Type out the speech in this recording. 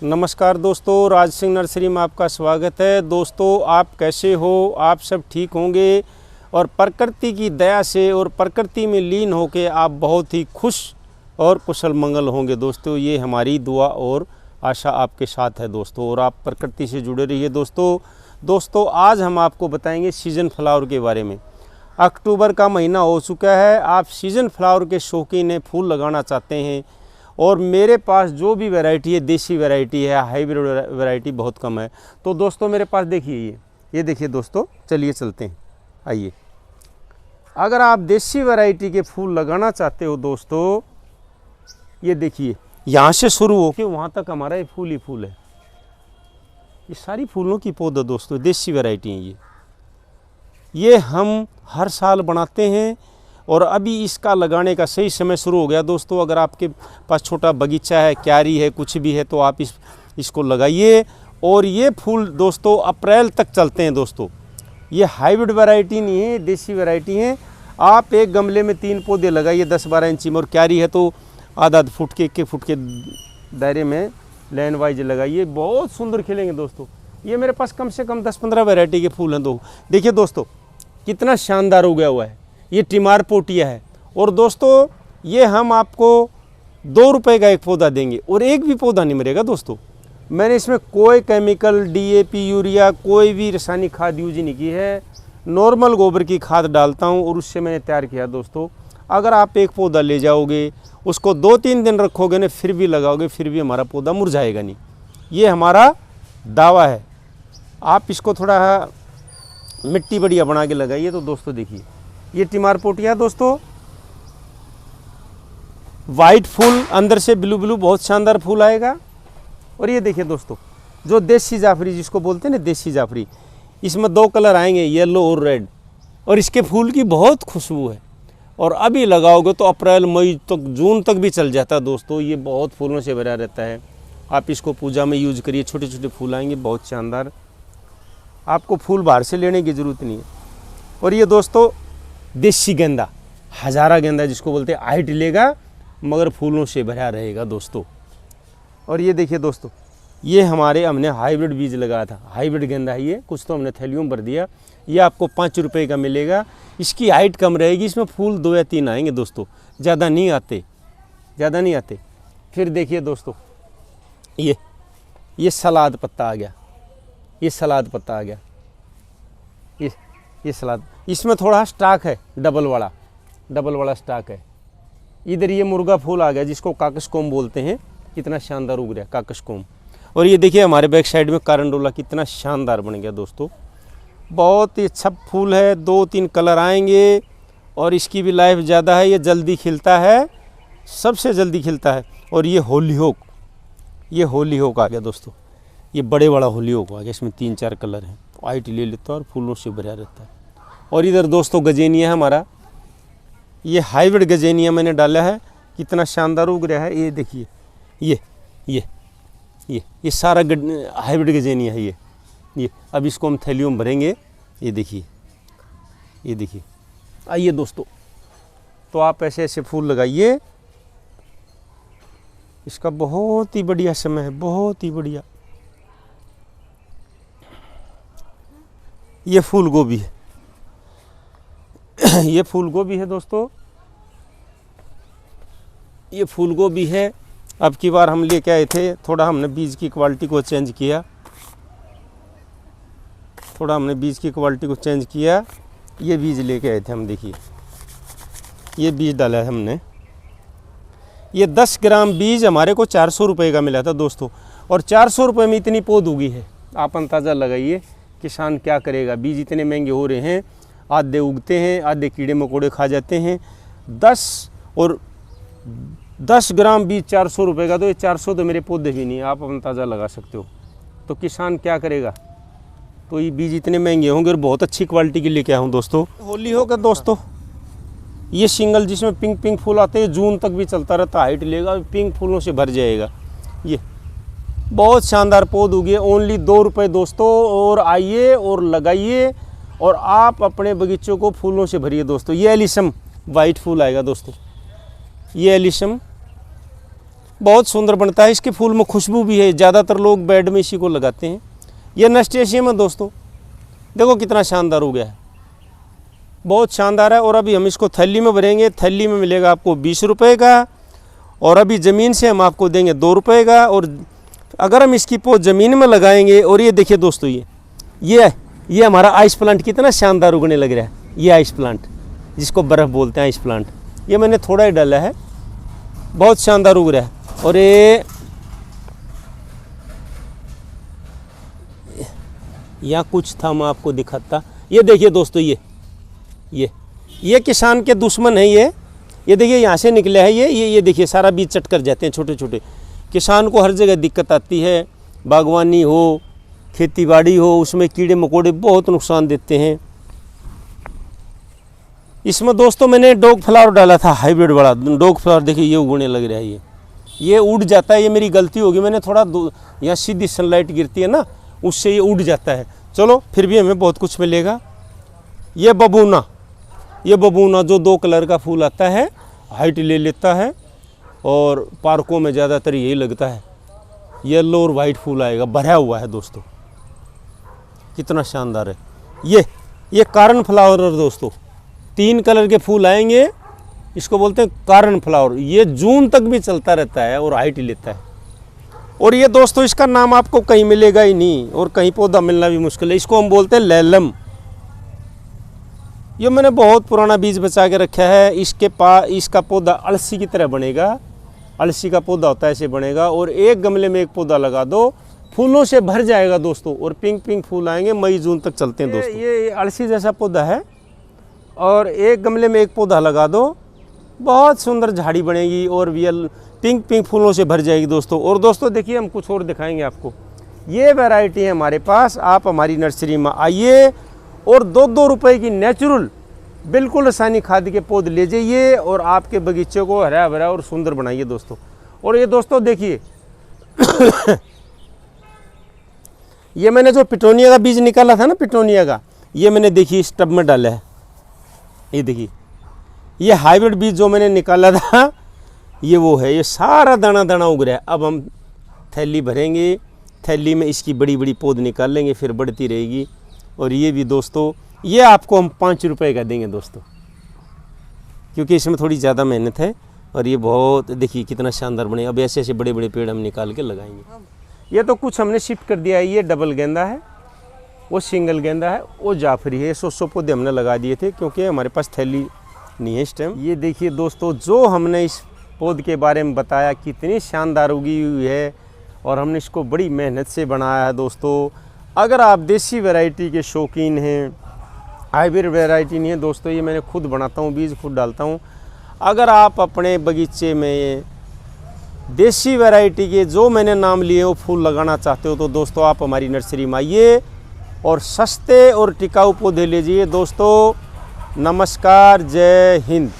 नमस्कार दोस्तों, राज सिंह नर्सरी में आपका स्वागत है। दोस्तों, आप कैसे हो? आप सब ठीक होंगे और प्रकृति की दया से और प्रकृति में लीन होकर आप बहुत ही खुश और कुशल मंगल होंगे। दोस्तों, ये हमारी दुआ और आशा आपके साथ है दोस्तों, और आप प्रकृति से जुड़े रहिए दोस्तों। आज हम आपको बताएंगे सीजन फ्लावर के बारे में। अक्टूबर का महीना हो चुका है, आप सीजन फ्लावर के शौकीन हैं, फूल लगाना चाहते हैं, और मेरे पास जो भी वैरायटी है, देसी वैरायटी है, हाइब्रिड वैरायटी बहुत कम है। तो दोस्तों मेरे पास देखिए, ये देखिए दोस्तों, चलिए चलते हैं, आइए। अगर आप देसी वैरायटी के फूल लगाना चाहते हो दोस्तों, ये देखिए, यहाँ से शुरू हो के वहाँ तक हमारा ये फूल ही फूल है। ये सारी फूलों की पौधा दोस्तों, देसी वैरायटी है ये हम हर साल बनाते हैं, और अभी इसका लगाने का सही समय शुरू हो गया दोस्तों। अगर आपके पास छोटा बगीचा है, क्यारी है, कुछ भी है, तो आप इसको लगाइए। और ये फूल दोस्तों अप्रैल तक चलते हैं दोस्तों। ये हाइब्रिड वैरायटी नहीं है, देसी वैरायटी है। आप एक गमले में 3 पौधे लगाइए 10-12 इंची में, और क्यारी है तो आधा फुट के 1 फुट के दायरे में लाइन वाइज लगाइए, बहुत सुंदर खिलेंगे दोस्तों। ये मेरे पास कम से कम 10-15 वैरायटी के फूल हैं। देखिए दोस्तों, कितना शानदार उगा हुआ है। ये टिमार पोटिया है, और दोस्तों ये हम आपको 2 रुपये का एक पौधा देंगे, और एक भी पौधा नहीं मरेगा दोस्तों। मैंने इसमें कोई केमिकल, DAP, यूरिया, कोई भी रासायनिक खाद यूज नहीं की है। नॉर्मल गोबर की खाद डालता हूँ, और उससे मैंने तैयार किया दोस्तों। अगर आप एक पौधा ले जाओगे, उसको 2-3 दिन रखोगे ना, फिर भी लगाओगे, फिर भी हमारा पौधा मुरझाएगा नहीं। ये हमारा दावा है। आप इसको थोड़ा मिट्टी बढ़िया बना के लगाइए। तो दोस्तों देखिए, ये टिमार पोटिया दोस्तों, वाइट फूल, अंदर से ब्लू बहुत शानदार फूल आएगा। और ये देखिए दोस्तों, जो देसी जाफरी जिसको बोलते हैं ना, देसी जाफरी, इसमें 2 कलर आएंगे, येलो और रेड, और इसके फूल की बहुत खुशबू है। और अभी लगाओगे तो अप्रैल मई तक, जून तक भी चल जाता है दोस्तों। ये बहुत फूलों से भरा रहता है। आप इसको पूजा में यूज करिए, छोटे छोटे फूल आएंगे बहुत शानदार। आपको फूल बाहर से लेने की ज़रूरत नहीं है। और ये दोस्तों देसी गेंदा, हज़ारा गेंदा जिसको बोलते हैं, हाइट लेगा मगर फूलों से भरा रहेगा दोस्तों। और ये देखिए दोस्तों, ये हमने हाइब्रिड बीज लगाया था, हाइब्रिड गेंदा है ये। कुछ तो हमने थैलियों में भर दिया। ये आपको 5 रुपये का मिलेगा। इसकी हाइट कम रहेगी, इसमें फूल 2 या 3 आएंगे दोस्तों, ज़्यादा नहीं आते। फिर देखिए दोस्तों, ये सलाद पत्ता आ गया, ये सलाद इसमें थोड़ा स्टॉक है, डबल वाला स्टॉक है। इधर ये मुर्गा फूल आ गया, जिसको काकसकोम बोलते हैं। कितना शानदार उग रहा है काकसकोम। और ये देखिए हमारे बैक साइड में कारंडोला, कितना शानदार बन गया दोस्तों। बहुत ही अच्छा फूल है, 2-3 कलर आएंगे, और इसकी भी लाइफ ज़्यादा है। ये जल्दी खिलता है, सबसे जल्दी खिलता है। और ये होलीहोक आ गया दोस्तों, ये बड़े वाला होलीहोक आ गया। इसमें 3-4 कलर हैं, वाइट ले लेता है और फूलों से भरा रहता है। और इधर दोस्तों गजेनिया है हमारा, ये हाइब्रिड गजेनिया मैंने डाला है, कितना शानदार उग रहा है। ये देखिए, ये सारा हाइब्रिड गजेनिया है ये। अब इसको हम थैलियों में भरेंगे। ये देखिए, आइए दोस्तों, तो आप ऐसे फूल लगाइए। इसका बहुत ही बढ़िया समय है, बहुत ही बढ़िया। ये फूल गोभी है, ये फूल गोभी है दोस्तों, ये फूल गोभी है। अब की बार हम लेके आए थे, थोड़ा हमने बीज की क्वालिटी को चेंज किया, ये बीज लेके आए थे हम। देखिए, ये बीज डाला है हमने। ये 10 ग्राम बीज हमारे को 400 रुपये का मिला था दोस्तों, और 400 रुपये में इतनी पौध उगी है। आप अंदाज़ा लगाइए किसान क्या करेगा। बीज इतने महंगे हो रहे हैं, आधे उगते हैं, आधे कीड़े मकोड़े खा जाते हैं। 10 ग्राम बीज 400 रुपये का, तो ये 400 तो मेरे पौधे भी नहीं है। आप अंदाज़ा लगा सकते हो। तो किसान क्या करेगा। तो ये बीज इतने महंगे होंगे, और बहुत अच्छी क्वालिटी के लेके आया हूँ दोस्तों। होलीहोक है दोस्तों, ये सिंगल जिसमें पिंक फूल आते हैं, जून तक भी चलता रहता, हाइट लेगा, पिंक फूलों से भर जाएगा। ये बहुत शानदार पौध उगी, ओनली 2 रुपये दोस्तों। और आइए और लगाइए, और आप अपने बगीचों को फूलों से भरिए दोस्तों। ये एलिशम वाइट फूल आएगा दोस्तों, ये एलिशम बहुत सुंदर बनता है। इसके फूल में खुशबू भी है, ज़्यादातर लोग बेड में इसी को लगाते हैं। ये नस्टेशियम है दोस्तों, देखो कितना शानदार हो गया है, बहुत शानदार है। और अभी हम इसको थैली में भरेंगे। थैली में मिलेगा आपको 20 रुपये का, और अभी ज़मीन से हम आपको देंगे 2 रुपये का। और अगर हम इसकी पौध ज़मीन में लगाएंगे, और ये देखिए दोस्तों, ये हमारा आइस प्लांट कितना शानदार उगने लग रहा है। ये आइस प्लांट जिसको बर्फ़ बोलते हैं, आइस प्लांट, ये मैंने थोड़ा ही डाला है, बहुत शानदार उग रहा है। और ये यहाँ कुछ था, मैं आपको दिखाता। ये देखिए दोस्तों, ये किसान के दुश्मन है। ये देखिए यहाँ से निकले है ये देखिए, सारा बीज चट कर जाते हैं छोटे छोटे। किसान को हर जगह दिक्कत आती है, बागवानी हो, खेतीबाड़ी हो, उसमें कीड़े मकोड़े बहुत नुकसान देते हैं। इसमें दोस्तों मैंने डॉग फ्लावर डाला था, हाइब्रिड वाला डॉग फ्लावर। देखिए ये उगने लग रहा है, ये उड़ जाता है। ये मेरी गलती होगी, मैंने थोड़ा यहाँ सीधी सनलाइट गिरती है ना, उससे ये उड़ जाता है। चलो फिर भी हमें बहुत कुछ मिलेगा। ये बबूना जो 2 कलर का फूल आता है, हाइट ले लेता है, और पार्कों में ज़्यादातर यही लगता है। येलो और वाइट फूल आएगा, भरा हुआ है दोस्तों, कितना शानदार है। ये कारण फ्लावर दोस्तों, 3 कलर के फूल आएंगे, इसको बोलते हैं कारण फ्लावर। ये जून तक भी चलता रहता है और हाइट लेता है। और ये दोस्तों, इसका नाम आपको कहीं मिलेगा ही नहीं, और कहीं पौधा मिलना भी मुश्किल है। इसको हम बोलते हैं लैलम। ये मैंने बहुत पुराना बीज बचा के रखा है। इसका पौधा अलसी की तरह बनेगा, अलसी का पौधा होता है, ऐसे बनेगा। और एक गमले में एक पौधा लगा दो, फूलों से भर जाएगा दोस्तों, और पिंक फूल आएंगे, मई जून तक चलते हैं दोस्तों। ये अलसी जैसा पौधा है, और एक गमले में एक पौधा लगा दो, बहुत सुंदर झाड़ी बनेगी, और पिंक फूलों से भर जाएगी दोस्तों। और दोस्तों देखिए, हम कुछ और दिखाएंगे आपको। ये वैरायटी है हमारे पास, आप हमारी नर्सरी में आइए और 2-2 रुपए की नेचुरल बिल्कुल रासायनिक खाद के पौधे ले जाइए, और आपके बगीचे को हरा भरा और सुंदर बनाइए दोस्तों। और ये दोस्तों देखिए ये मैंने जो पिटोनिया का बीज निकाला था ना, पिटोनिया का, ये मैंने देखिए इस टब में डाला है। ये देखिए, ये हाइब्रिड बीज जो मैंने निकाला था, ये वो है। ये सारा दाना दाना उग रहा है। अब हम थैली भरेंगे, थैली में इसकी बड़ी बड़ी पौध निकाल लेंगे, फिर बढ़ती रहेगी। और ये भी दोस्तों, ये आपको हम 5 रुपए का देंगे दोस्तों, क्योंकि इसमें थोड़ी ज़्यादा मेहनत है। और ये बहुत, देखिए कितना शानदार बने। अब ऐसे ऐसे बड़े बड़े पेड़ हम निकाल के लगाएंगे। ये तो कुछ हमने शिफ्ट कर दिया है। ये डबल गेंदा है, वो सिंगल गेंदा है, वो जाफरी है। 100 पौधे हमने लगा दिए थे, क्योंकि हमारे पास थैली नहीं है इस टाइम। ये देखिए दोस्तों, जो हमने इस पौध के बारे में बताया, कितनी शानदार उगी हुई है, और हमने इसको बड़ी मेहनत से बनाया है दोस्तों। अगर आप देसी वैरायटी के शौकीन हैं, हाइब्रिड वैरायटी नहीं है दोस्तों, ये मैंने खुद बनाता हूँ, बीज खुद डालता हूँ। अगर आप अपने बगीचे में देसी वैरायटी के जो मैंने नाम लिए वो फूल लगाना चाहते हो, तो दोस्तों आप हमारी नर्सरी में आइए और सस्ते और टिकाऊ पौधे लीजिए दोस्तों। नमस्कार, जय हिंद।